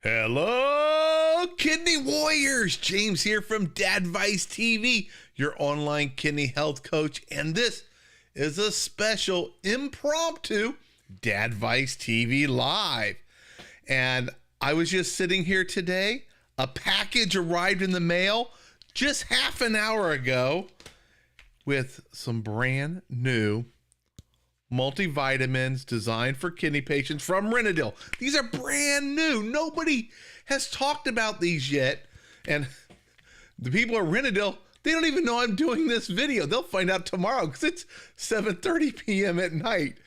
Hello, Kidney Warriors. James here from Dadvice TV, your online kidney health coach. And this is a special impromptu Dadvice TV Live. And I was just sitting here today. A package arrived in the mail just half an hour ago with some brand new multivitamins designed for kidney patients from Renadyl. These are brand new. Nobody has talked about these yet. And the people at Renadyl, they don't even know I'm doing this video. They'll find out tomorrow because it's 7:30 p.m. at night.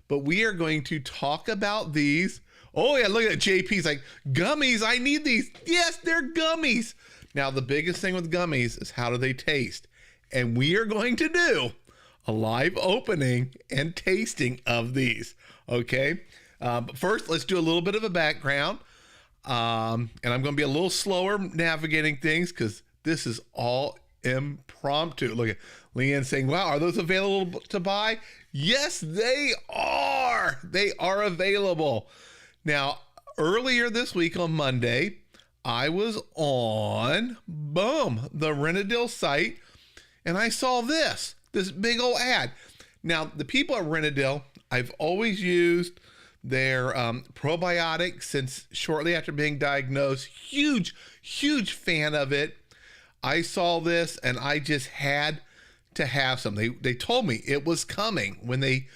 But we are going to talk about these. Oh yeah, look at that. JP's like, gummies, I need these. Yes, they're gummies. Now, the biggest thing with gummies is how do they taste? And we are going to do a live opening and tasting of these, okay? But first, let's do a little bit of a background. And I'm going to be a little slower navigating things because this is all impromptu. Look at Leanne saying, wow, are those available to buy? Yes, they are. They are available. Now, earlier this week on Monday, I was on, the Renadyl site, and I saw this big old ad. Now, the people at Renadyl, I've always used their probiotic since shortly after being diagnosed. Huge fan of it. I saw this and I just had to have some. They told me it was coming when they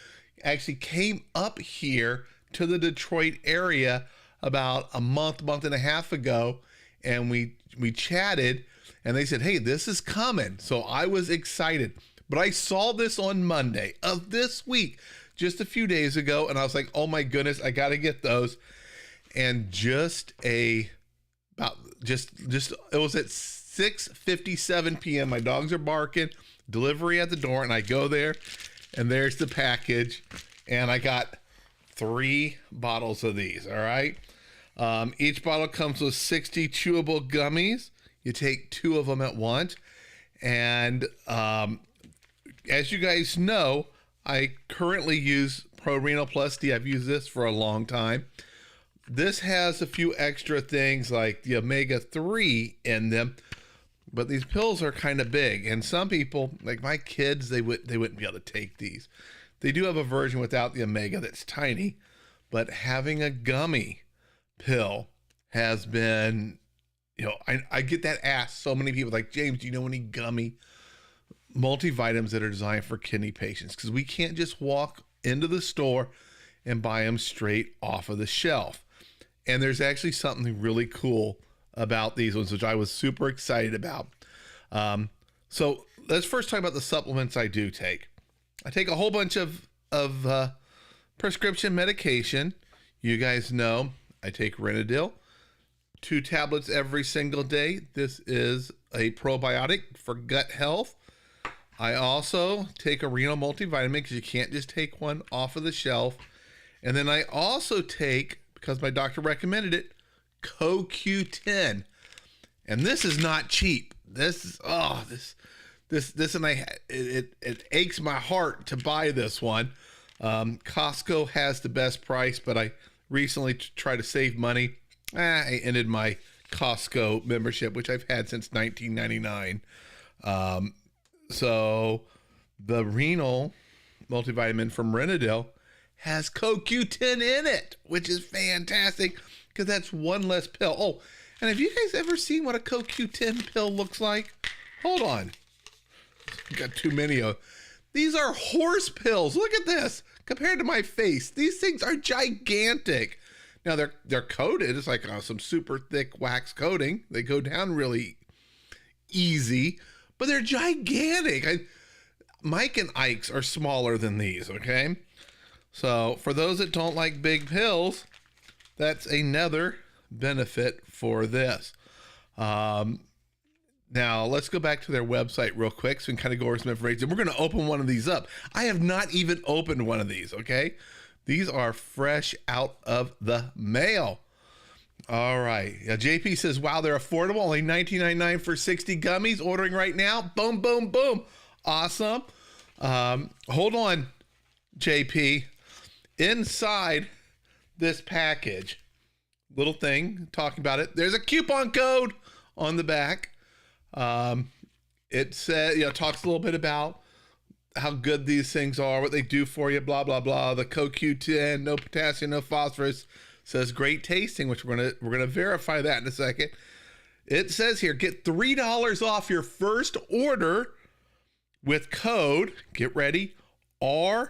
actually came up here to the Detroit area about a month and a half ago, and we chatted and they said, hey, this is coming. So I was excited. But I saw this on Monday of this week, just a few days ago, and I was like, oh my goodness, I got to get those. And it was at 6:57 p.m. My dogs are barking, delivery at the door, and I go there, and there's the package, and I got 3 bottles of these, all right? Each bottle comes with 60 chewable gummies. You take 2 of them at once, and as you guys know, I currently use Renadyl Plus D. I've used this for a long time. This has a few extra things like the omega-3 in them, but these pills are kind of big. And some people, like my kids, they wouldn't be able to take these. They do have a version without the omega that's tiny, but having a gummy pill has been, I get that asked so many people, like, James, do you know any gummy multivitamins that are designed for kidney patients? Because we can't just walk into the store and buy them straight off of the shelf. And there's actually something really cool about these ones, which I was super excited about. So let's first talk about the supplements I do take. I take a whole bunch of prescription medication. You guys know I take Renadyl, 2 tablets every single day. This is a probiotic for gut health. I also take a Renadyl multivitamin because you can't just take one off of the shelf. And then I also take, because my doctor recommended it, CoQ10. And this is not cheap. This and it aches my heart to buy this one. Costco has the best price, but I recently tried to save money. I ended my Costco membership, which I've had since 1999. So the Renadyl multivitamin from Renadyl has CoQ10 in it, which is fantastic because that's one less pill. Oh, and have you guys ever seen what a CoQ10 pill looks like? Hold on. Got too many of. These are horse pills. Look at this compared to my face. These things are gigantic. Now they're coated. It's like some super thick wax coating. They go down really easy. But they're gigantic. Mike and Ike's are smaller than these, okay? So for those that don't like big pills, that's another benefit for this. Now let's go back to their website real quick so we can kind of go over some information. We're going to open one of these up. I have not even opened one of these, okay? These are fresh out of the mail. All right. JP says, wow, they're affordable. Only $19.99 for 60 gummies. Ordering right now. Boom, boom, boom. Awesome. Hold on, JP. Inside this package, little thing talking about it. There's a coupon code on the back. It says, talks a little bit about how good these things are, what they do for you, blah, blah, blah. The CoQ10, no potassium, no phosphorus, says great tasting, which we're gonna verify that in a second. It says here, get $3 off your first order with code, get ready, RENM3.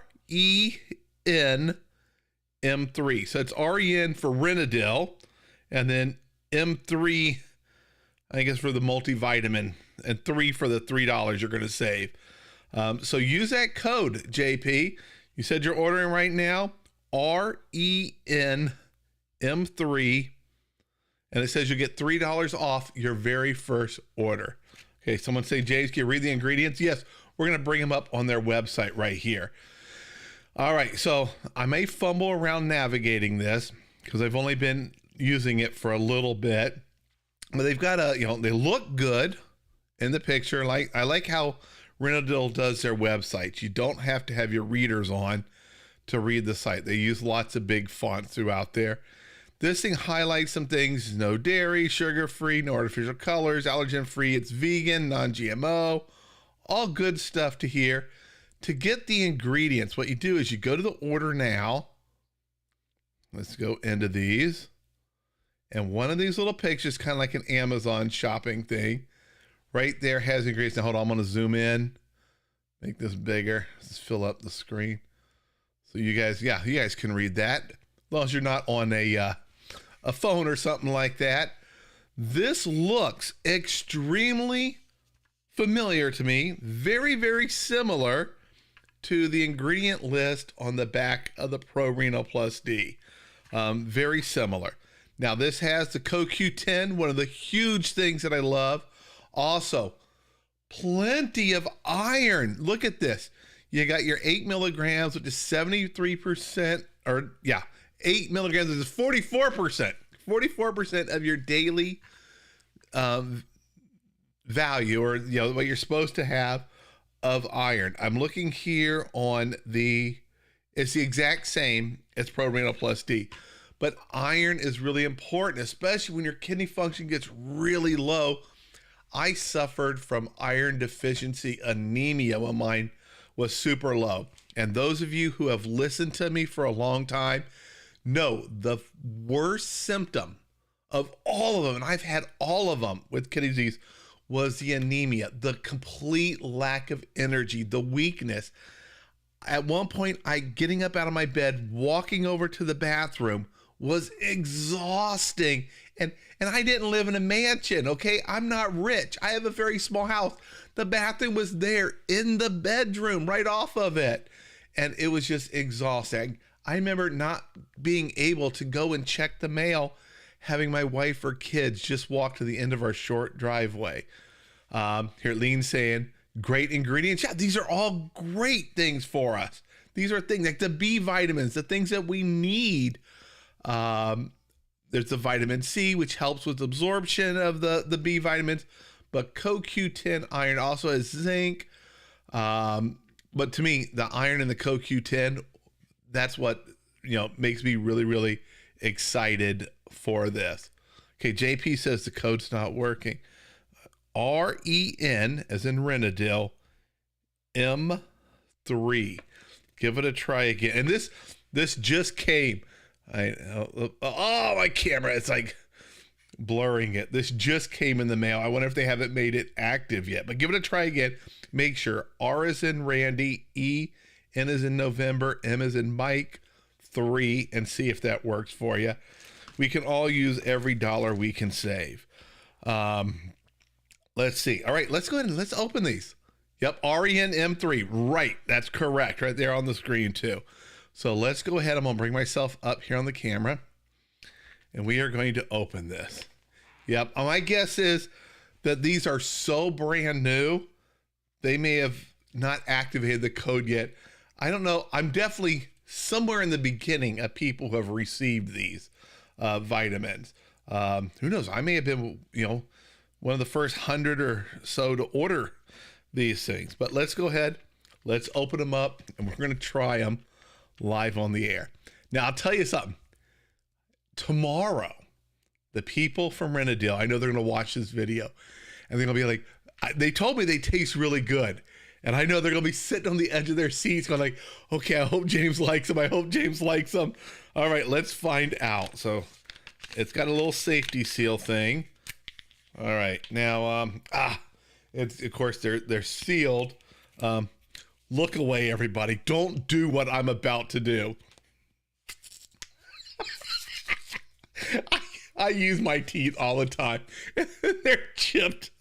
So it's REN for Renadyl, and then M3, I think it's for the multivitamin, and 3 for the $3 you're going to save. So use that code, JP. You said you're ordering right now, RENM3, and it says you get $3 off your very first order. Okay, someone say, James, can you read the ingredients? Yes, we're going to bring them up on their website right here. All right, so I may fumble around navigating this because I've only been using it for a little bit. But they've got they look good in the picture. I like how Renadyl does their websites. You don't have to have your readers on to read the site. They use lots of big fonts throughout there. This thing highlights some things: no dairy, sugar-free, no artificial colors, allergen-free, it's vegan, non-GMO, all good stuff to hear. To get the ingredients, what you do is you go to the order now. Let's go into these. And one of these little pictures, kind of like an Amazon shopping thing, right there has ingredients. Now, hold on, I'm going to zoom in, make this bigger, just fill up the screen. So you guys can read that, as long as you're not on a phone or something like that. This looks extremely familiar to me, very, very similar to the ingredient list on the back of the Pro Renal Plus D. Very similar. Now, this has the CoQ10, one of the huge things that I love. Also, plenty of iron. Look at this. You got your 8 milligrams, which is 73%, 8 milligrams, which is 44%. 44% of your daily value, or what you're supposed to have of iron. I'm looking here on it's the exact same as Pro Renal Plus D, but iron is really important, especially when your kidney function gets really low. I suffered from iron deficiency anemia when mine was super low. And those of you who have listened to me for a long time know the worst symptom of all of them, and I've had all of them with kidney disease, was the anemia, the complete lack of energy, the weakness. At one point, getting up out of my bed, walking over to the bathroom was exhausting. And I didn't live in a mansion, okay? I'm not rich. I have a very small house. The bathroom was there in the bedroom, right off of it. And it was just exhausting. I remember not being able to go and check the mail, having my wife or kids just walk to the end of our short driveway. Here, Lean's saying, great ingredients. Yeah, these are all great things for us. These are things like the B vitamins, the things that we need. There's the vitamin C, which helps with absorption of the B vitamins, but CoQ10 iron also has zinc. But to me, the iron in the CoQ10, that's what, makes me really, really excited for this. Okay, JP says the code's not working. REN, as in Renadyl, M3. Give it a try again. And this just came. My camera, it's like blurring it. This just came in the mail. I wonder if they haven't made it active yet, but give it a try again. Make sure R is in Randy, N is in November, M is in Mike, 3, and see if that works for you. We can all use every dollar we can save. Let's see. All right, let's go ahead and let's open these. Yep, REN M3. Right, that's correct. Right there on the screen too. So let's go ahead. I'm going to bring myself up here on the camera, and we are going to open this. Yep, my guess is that these are so brand new, they may have not activated the code yet. I don't know. I'm definitely somewhere in the beginning of people who have received these vitamins. Who knows? I may have been, one of the first 100 or so to order these things. But let's go ahead. Let's open them up, and we're going to try them live on the air. Now, I'll tell you something. Tomorrow, the people from Renadyl, I know they're going to watch this video, and they're going to be like, they told me they taste really good. And I know they're going to be sitting on the edge of their seats going like, okay, I hope James likes them. I hope James likes them. All right, let's find out. So it's got a little safety seal thing. All right, now, it's, of course, they're sealed. Look away, everybody. Don't do what I'm about to do. I use my teeth all the time. They're chipped.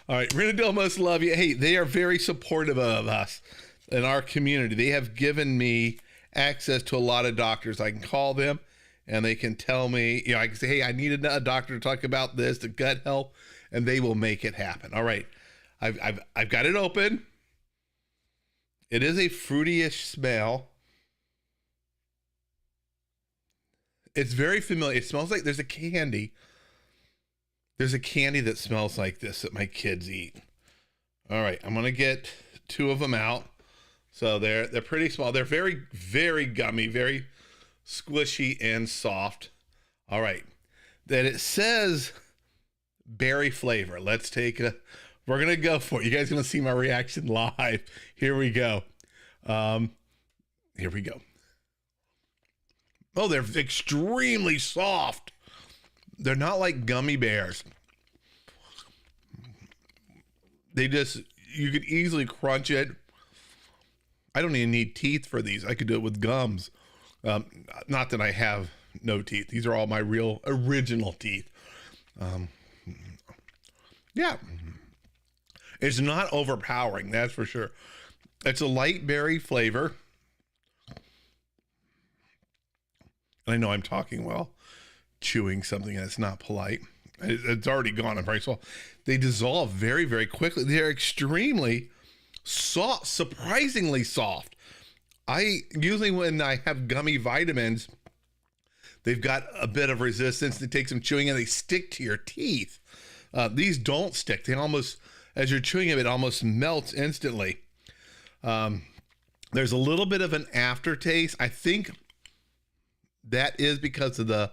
All right, Renadyl must love you. Hey, they are very supportive of us in our community. They have given me access to a lot of doctors. I can call them and they can tell me, I can say, hey, I need a doctor to talk about this, the gut health, and they will make it happen. All right, I've got it open. It is a fruity-ish smell. It's very familiar. It smells like there's a candy. There's a candy that smells like this that my kids eat. All right, I'm gonna get 2 of them out. So they're pretty small. They're very, very gummy, very squishy and soft. All right, then it says berry flavor. Let's take we're gonna go for it. You guys are gonna see my reaction live. Here we go. Here we go. Oh, they're extremely soft. They're not like gummy bears. You could easily crunch it. I don't even need teeth for these. I could do it with gums. Not that I have no teeth. These are all my real original teeth. Yeah. It's not overpowering, that's for sure. It's a light berry flavor. I know I'm talking while chewing something that's not polite. It's already gone. I'm very small. They dissolve very, very quickly. They're extremely soft, surprisingly soft. Usually when I have gummy vitamins, they've got a bit of resistance. They take some chewing and they stick to your teeth. These don't stick. They almost, as you're chewing it almost melts instantly. There's a little bit of an aftertaste. I think that is because of the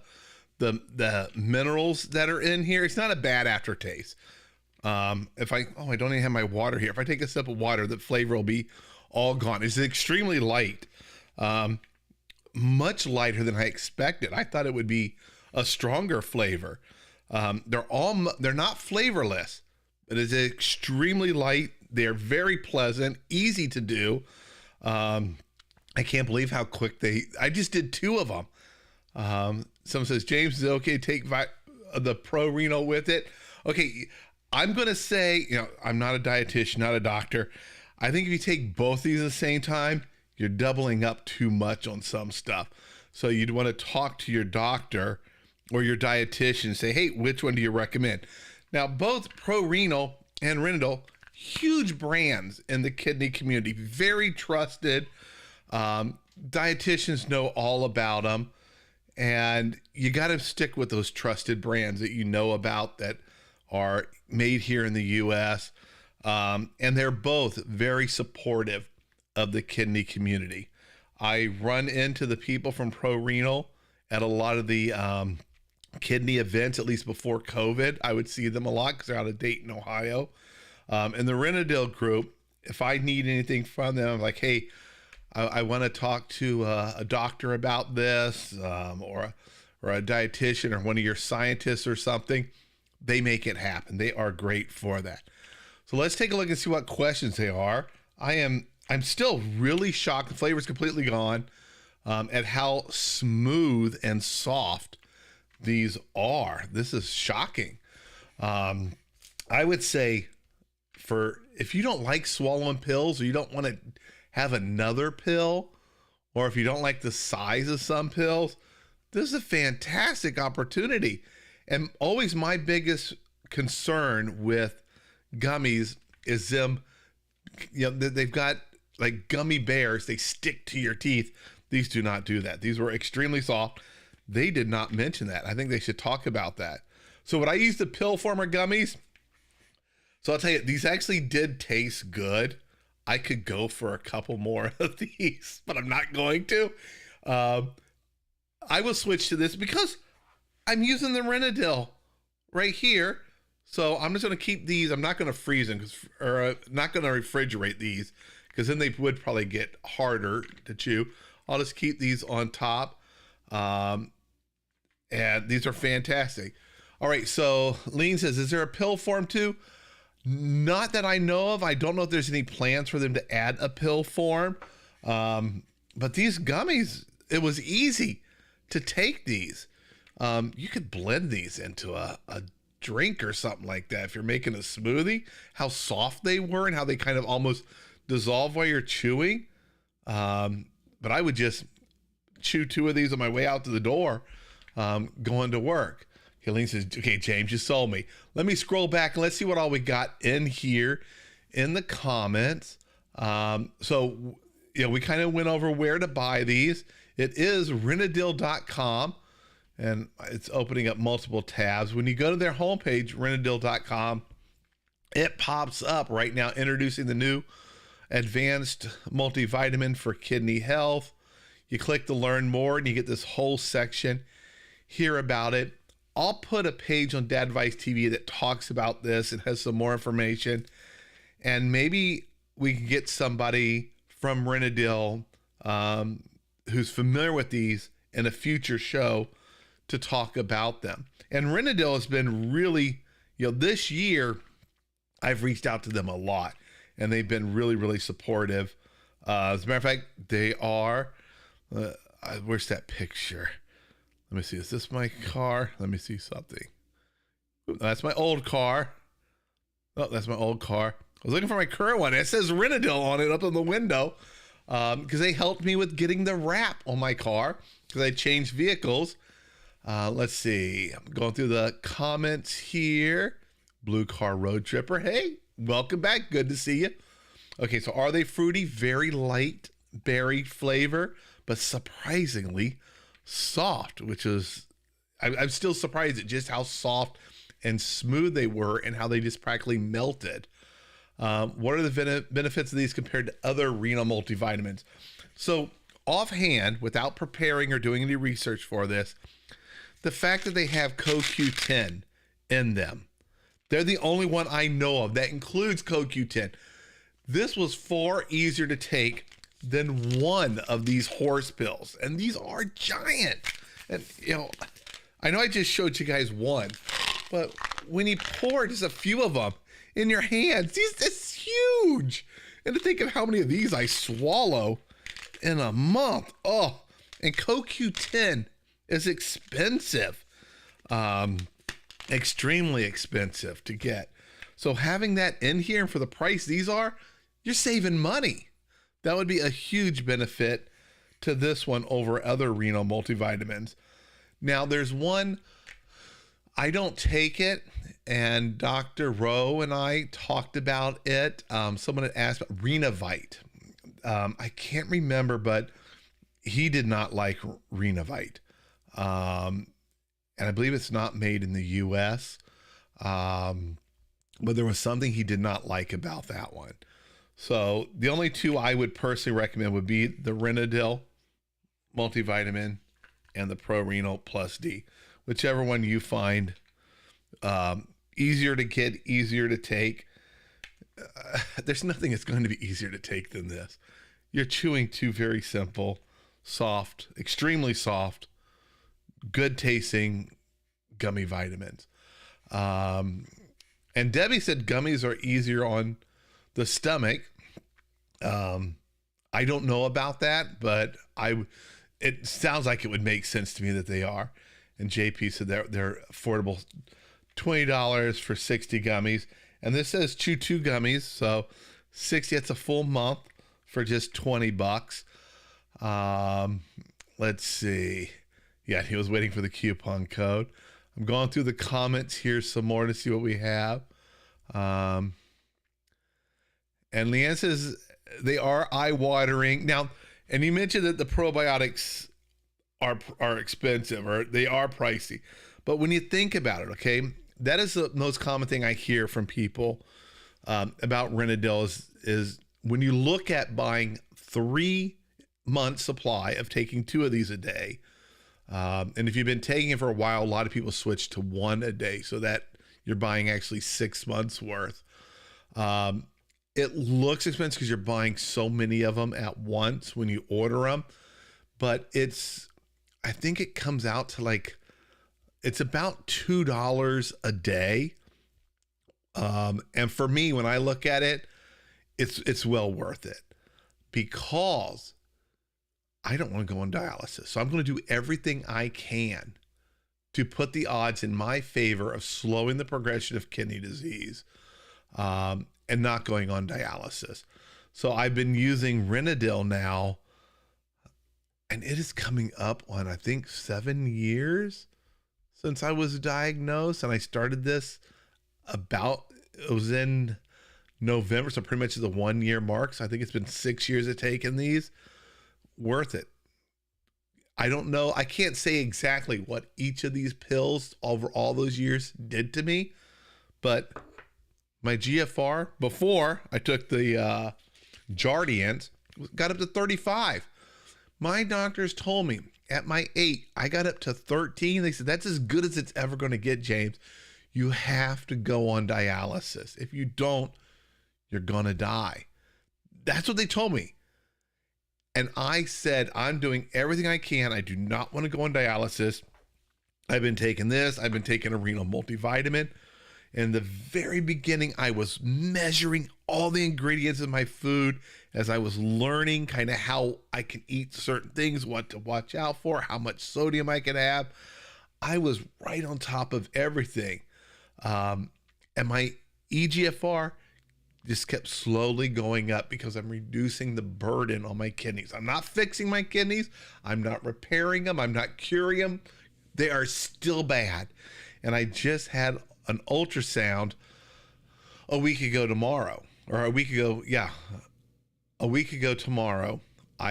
minerals that are in here. It's not a bad aftertaste. I don't even have my water here. If I take a sip of water, the flavor will be all gone. It's extremely light, much lighter than I expected. I thought it would be a stronger flavor. They're not flavorless, but it's extremely light. They're very pleasant, easy to do. I can't believe how quick I just did 2 of them. Someone says, James, is it okay to take the Pro Renal with it? Okay, I'm going to say, I'm not a dietitian, not a doctor. I think if you take both these at the same time, you're doubling up too much on some stuff. So you'd want to talk to your doctor or your dietitian and say, hey, which one do you recommend? Now, both Pro Renal and Renadyl, huge brands in the kidney community, very trusted. Dietitians know all about them. And you got to stick with those trusted brands that you know about that are made here in the U.S. And they're both very supportive of the kidney community. I run into the people from Pro Renal at a lot of the kidney events, at least before COVID. I would see them a lot because they're out of Dayton, Ohio. And the Renadyl group, if I need anything from them, I'm like, hey, I want to talk to a doctor about this, or a dietitian or one of your scientists or something. They make it happen. They are great for that. So let's take a look and see what questions they are. I'm still really shocked. The flavor's completely gone, at how smooth and soft these are. This is shocking. I would say if you don't like swallowing pills, or you don't want to have another pill, or if you don't like the size of some pills, this is a fantastic opportunity. And always my biggest concern with gummies is them, they've got like gummy bears, they stick to your teeth. These do not do that. These were extremely soft. They did not mention that. I think they should talk about that. So would I use the pill former gummies? So I'll tell you, these actually did taste good. I could go for a couple more of these, but I'm not going to. I will switch to this because I'm using the Renadyl right here. So I'm just going to keep these. I'm not going to freeze them or not going to refrigerate these because then they would probably get harder to chew. I'll just keep these on top. And these are fantastic. All right. So Lean says, is there a pill form too? Not that I know of. I don't know if there's any plans for them to add a pill form. But these gummies, it was easy to take these. You could blend these into a drink or something like that. If you're making a smoothie, how soft they were and how they kind of almost dissolve while you're chewing. But I would just chew 2 of these on my way out to the door, going to work. Helene says, okay, James, you sold me. Let me scroll back and let's see what all we got in here in the comments. So, we kind of went over where to buy these. It is Renadyl.com, and it's opening up multiple tabs. When you go to their homepage, Renadyl.com, it pops up right now introducing the new Advanced Multivitamin for kidney health. You click to learn more, and you get this whole section here about it. I'll put a page on Dadvice TV that talks about this and has some more information. And maybe we can get somebody from Renadyl who's familiar with these in a future show to talk about them. And Renadyl has been really, this year, I've reached out to them a lot. And they've been really, really supportive. As a matter of fact, they are, where's that picture? Let me see. Is this my car? Let me see something. Ooh, that's my old car. Oh, that's my old car. I was looking for my current one. It says Renadyl on it up in the window because they helped me with getting the wrap on my car because I changed vehicles. Let's see. I'm going through the comments here. Blue Car Road Tripper. Hey, welcome back. Good to see you. Okay, so are they fruity? Very light berry flavor, but surprisingly soft, which is, I'm still surprised at just how soft and smooth they were and how they just practically melted. What are the benefits of these compared to other renal multivitamins? So offhand, without preparing or doing any research for this, the fact that they have CoQ10 in them, they're the only one I know of that includes CoQ10. This was far easier to take than one of these horse pills. And these are giant. And, I know I just showed you guys one, but when you pour just a few of them in your hands, it's huge. And to think of how many of these I swallow in a month. Oh, and CoQ10 is expensive. Extremely expensive to get. So having that in here and for the price these are, you're saving money. That would be a huge benefit to this one over other renal multivitamins. Now there's one, I don't take it, and Dr. Rowe and I talked about it. Someone had asked about Renadyte. I can't remember, but he did not like Renadyte. And I believe it's not made in the US. But there was something he did not like about that one. So the only 2 I would personally recommend would be the Renadyl multivitamin and the Pro Renal Plus D, whichever one you find easier to get, easier to take. There's nothing that's going to be easier to take than this. You're chewing 2 very simple, soft, extremely soft, good tasting gummy vitamins. And Debbie said gummies are easier on the stomach. I don't know about that, but it sounds like it would make sense to me that they are. And JP said they're affordable, $20 for 60 gummies. And this says chew 2 gummies, so 60, it's a full month for just $20. Let's see. Yeah, he was waiting for the coupon code. I'm going through the comments here some more to see what we have. And Leanne says they are eye-watering. Now, and you mentioned that the probiotics are expensive, or they are pricey. But when you think about it, okay, that is the most common thing I hear from people about Renadyl is when you look at buying 3 months supply of taking 2 of these a day, And if you've been taking it for a while, a lot of people switch to one a day, so that you're buying actually 6 months worth. It looks expensive because you're buying so many of them at once when you order them, but I think it comes out to like, it's about $2 a day. And for me, when I look at it, it's well worth it, because I don't want to go on dialysis. So I'm going to do everything I can to put the odds in my favor of slowing the progression of kidney disease, and not going on dialysis. So I've been using Renadyl now, and it is coming up on, I think, 7 years since I was diagnosed. And I started this it was in November, so pretty much the 1 year mark. So I think it's been 6 years of taking these. Worth it. I don't know. I can't say exactly what each of these pills over all those years did to me, but my GFR before I took the Jardiance got up to 35. My doctors told me at my 8, I got up to 13. They said, that's as good as it's ever going to get, James. You have to go on dialysis. If you don't, you're going to die. That's what they told me. And I said, I'm doing everything I can. I do not want to go on dialysis. I've been taking this. I've been taking a renal multivitamin. In the very beginning, I was measuring all the ingredients of my food as I was learning kind of how I can eat certain things, what to watch out for, how much sodium I can have. I was right on top of everything. And my eGFR just kept slowly going up because I'm reducing the burden on my kidneys. I'm not fixing my kidneys. I'm not repairing them. I'm not curing them. They are still bad. And I just had an ultrasound a week ago tomorrow. I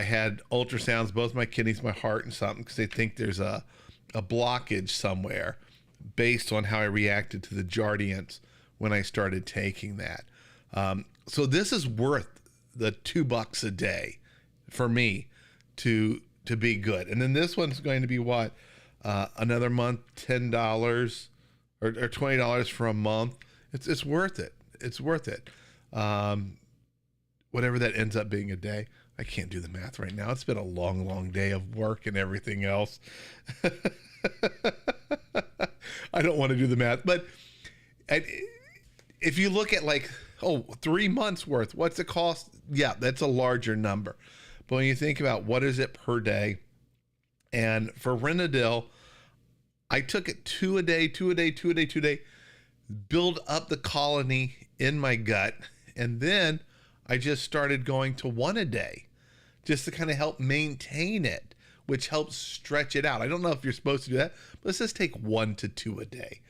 had ultrasounds, both my kidneys, my heart, and something, because they think there's a blockage somewhere based on how I reacted to the Jardiance when I started taking that. So this is worth the $2 a day for me to be good. And then this one's going to be what? Another month, $10 or $20 for a month. It's worth it. It's worth it. Whatever that ends up being a day. I can't do the math right now. It's been a long, long day of work and everything else. I don't want to do the math, but if you look at 3 months worth, what's the cost? Yeah, that's a larger number. But when you think about what is it per day, and for Renadyl, I took it 2 a day, build up the colony in my gut. And then I just started going to 1 a day just to kind of help maintain it, which helps stretch it out. I don't know if you're supposed to do that, but let's just take 1 to 2 a day.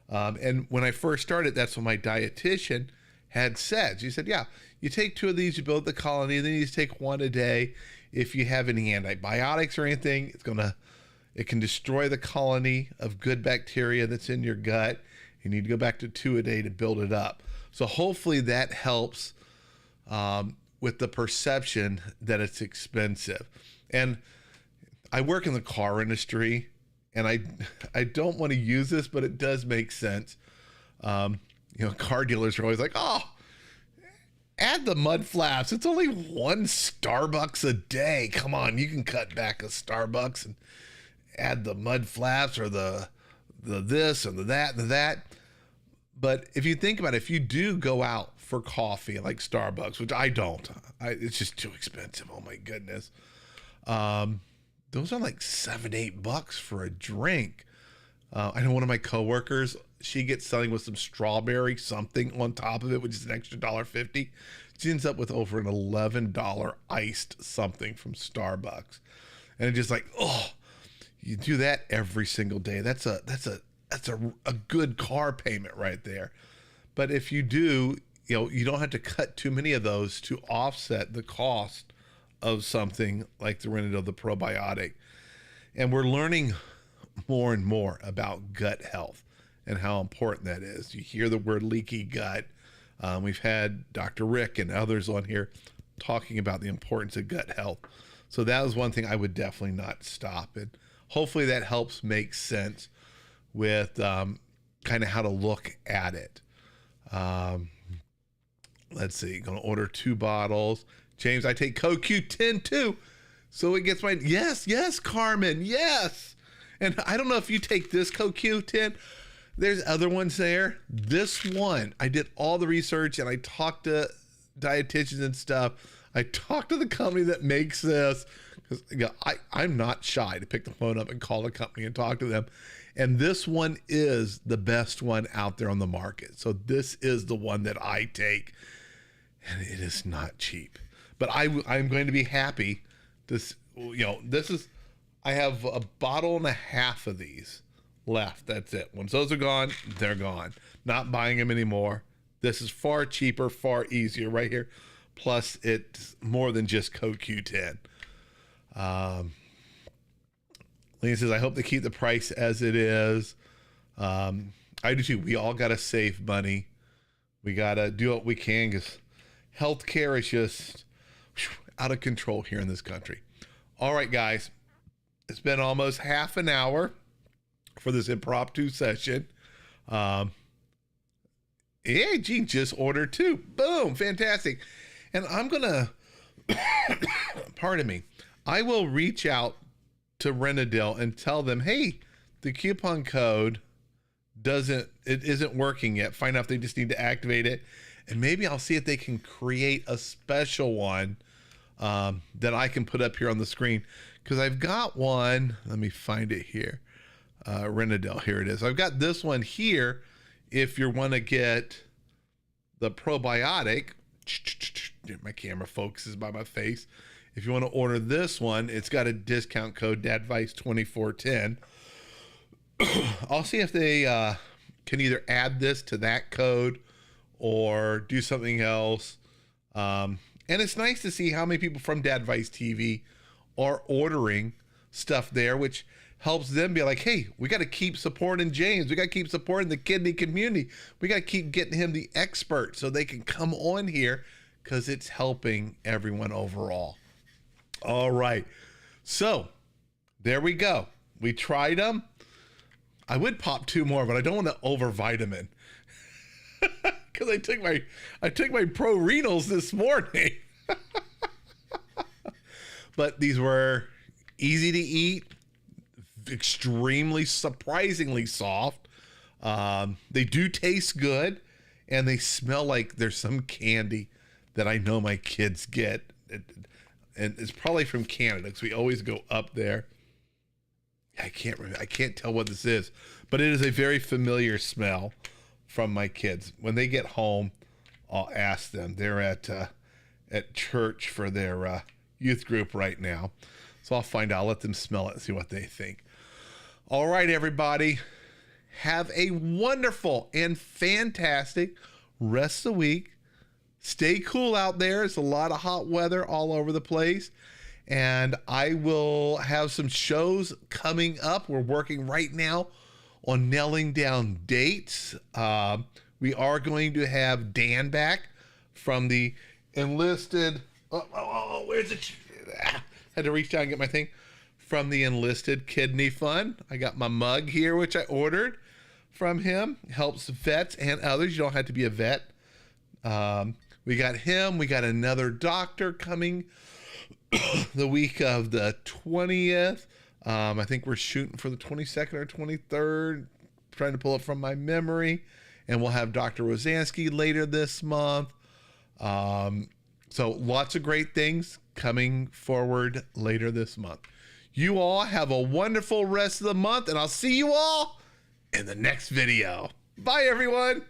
And when I first started, that's what my dietitian had said. She said, yeah, you take 2 of these, you build the colony, then you just take 1 a day. If you have any antibiotics or anything, it can destroy the colony of good bacteria that's in your gut. You need to go back to 2 a day to build it up. So hopefully that helps with the perception that it's expensive. And I work in the car industry, and I don't want to use this, but it does make sense. Car dealers are always like, oh, add the mud flaps. It's only 1 Starbucks a day. Come on, you can cut back a Starbucks and add the mud flaps or the this and the that and the that. But if you think about it, if you do go out for coffee like Starbucks, which I don't, it's just too expensive. Oh my goodness. Those are like $7, $8 for a drink. I know one of my coworkers, she gets something with some strawberry something on top of it, which is an extra $1.50. She ends up with over an $11 iced something from Starbucks. And it's just like, oh, you do that every single day. That's a good car payment right there. But if you do, you don't have to cut too many of those to offset the cost of something like the Renadyl, the probiotic. And we're learning more and more about gut health and how important that is. You hear the word leaky gut. We've had Dr. Rick and others on here talking about the importance of gut health. So that was one thing I would definitely not stop. And hopefully that helps make sense with kind of how to look at it. Let's see, gonna order 2 bottles. James, I take CoQ10 too. So it gets my, yes, Carmen, yes. And I don't know if you take this CoQ10. There's other ones there. This one, I did all the research and I talked to dietitians and stuff. I talked to the company that makes this, because I'm not shy to pick the phone up and call the company and talk to them. And this one is the best one out there on the market. So this is the one that I take, and it is not cheap. But I'm going to be happy. This is, I have a bottle and a half of these left. That's it. Once those are gone, they're gone. Not buying them anymore. This is far cheaper, far easier right here. Plus, it's more than just CoQ10. Lena says, I hope they keep the price as it is. I do too. We all got to save money. We got to do what we can, because healthcare is just out of control here in this country. All right, guys. It's been almost half an hour for this impromptu session. Yeah, Gene just ordered 2. Boom. Fantastic. And I'm going to, pardon me, I will reach out to Renadyl and tell them, hey, the coupon code isn't working yet. Find out if they just need to activate it. And maybe I'll see if they can create a special one that I can put up here on the screen. Because I've got one, let me find it here. Renadyl, here it is. I've got this one here. If you want to get the probiotic, my camera focuses by my face. If you want to order this one, it's got a discount code, Dadvice 2410. I'll see if they can either add this to that code or do something else. And it's nice to see how many people from Dadvice TV are ordering stuff there, which helps them be like, hey, we got to keep supporting James. We got to keep supporting the kidney community. We got to keep getting him the expert so they can come on here, because it's helping everyone overall. All right. So there we go. We tried them. I would pop 2 more, but I don't want to over vitamin, because I took my pro renals this morning. But these were easy to eat, extremely surprisingly soft. They do taste good, and they smell like there's some candy that I know my kids get. And it's probably from Canada, because we always go up there. I can't remember. I can't tell what this is, but it is a very familiar smell from my kids. When they get home, I'll ask them. They're at church for their youth group right now. So I'll find out. I'll let them smell it and see what they think. All right, everybody. Have a wonderful and fantastic rest of the week. Stay cool out there. It's a lot of hot weather all over the place. And I will have some shows coming up. We're working right now on nailing down dates. We are going to have Dan back from the enlisted. Where's it? Had to reach down and get my thing. From the Enlisted Kidney Fund. I got my mug here, which I ordered from him. Helps vets and others. You don't have to be a vet. We got him. We got another doctor coming the week of the 20th. I think we're shooting for the 22nd or 23rd. Trying to pull it from my memory. And we'll have Dr. Rosansky later this month. So lots of great things coming forward later this month. You all have a wonderful rest of the month, and I'll see you all in the next video. Bye, everyone.